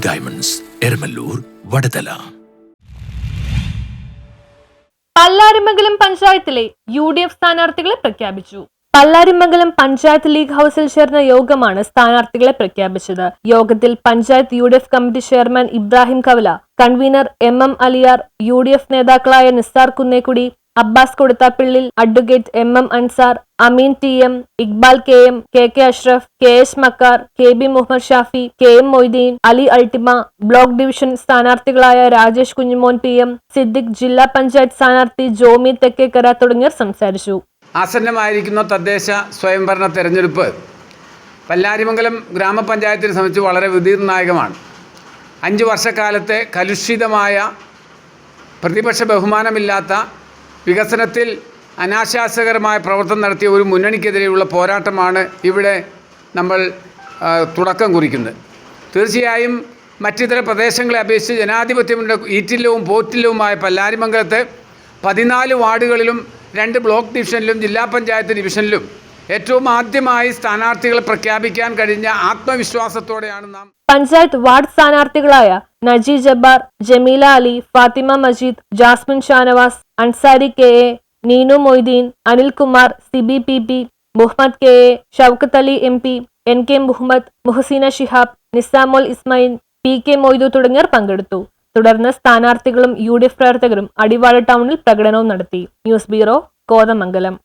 Diamonds, Eramallur, Vadathala. Pallarimangalam പഞ്ചായത്തിലെ UDF സ്ഥാനാർത്ഥികളെ പ്രഖ്യാപിച്ചു. പല്ലാരിമംഗലം പഞ്ചായത്ത് ലീഗ് ഹൌസിൽ ചേർന്ന യോഗമാണ് സ്ഥാനാർത്ഥികളെ പ്രഖ്യാപിച്ചത്. യോഗത്തിൽ panchayat UDF committee chairman Ibrahim Kavala, convener MM Aliyar, UDF നേതാക്കളായ Nisar Kunnekudi, Abbas Koduthappillil, advocate MM Ansar, Ameen TM, Iqbal KM, KK Ashraf, KS Makkar, KB Muhammad Shafi, KM Moideen, Ali അൾട്ടിമ, ബ്ലോക്ക് ഡിവിഷൻ സ്ഥാനാർത്ഥികളായ രാജേഷ് കുഞ്ഞുമോൻ PM, സിദ്ദിഖ്, ജില്ലാ പഞ്ചായത്ത് സ്ഥാനാർത്ഥി ജോമി തെക്കേക്കര തുടങ്ങിയവർ സംസാരിച്ചു. ആസന്നമായിരിക്കുന്ന തദ്ദേശ സ്വയംഭരണ തെരഞ്ഞെടുപ്പ് പല്ലാരിമംഗലം ഗ്രാമപഞ്ചായത്തിനെ സംബന്ധിച്ച് വളരെ നിർണായകമാണ്. 5 വർഷക്കാലത്തെ കലുഷിതമായ പ്രതിപക്ഷ ബഹുമാനമില്ലാത്ത വികസനത്തിൽ അനാശാസ്യകരമായ പ്രവർത്തനം നടത്തിയ ഒരു മുന്നണിക്കെതിരെയുള്ള പോരാട്ടമാണ് ഇവിടെ നമ്മൾ തുടക്കം കുറിക്കുന്നത്. തീർച്ചയായും മറ്റിതര പ്രദേശങ്ങളെ അപേക്ഷിച്ച് ജനാധിപത്യത്തിൻ്റെ ഈറ്റില്ലവും പോറ്റില്ലവുമായ പല്ലാരിമംഗലത്തെ 14 വാർഡുകളിലും 2 ബ്ലോക്ക് ഡിവിഷനിലും ജില്ലാ പഞ്ചായത്ത് ഡിവിഷനിലും ഏറ്റവും ആദ്യമായി സ്ഥാനാർത്ഥികളെ പ്രഖ്യാപിക്കാൻ കഴിഞ്ഞ ആത്മവിശ്വാസത്തോടെയാണ് നാം. പഞ്ചായത്ത് വാർഡ് സ്ഥാനാർത്ഥികളായ Naji Jabbar, Jameela Ali, Fathima Majeed, Jasmine Shanavas, Ansari KA, Neenu Moideen, Anilkumar, Siby PP, Muhammad KA, Shoukath Ali MP, NK Muhammad, Muhseena Shihab, Nisamol Ismail, PK Moidu തുടങ്ങിയവർ പങ്കെടുത്തു. തുടർന്ന് സ്ഥാനാർത്ഥികളും UDF പ്രവർത്തകരും അടിവാള ടൗണിൽ പ്രകടനവും നടത്തി. News bureau, Kothamangalam.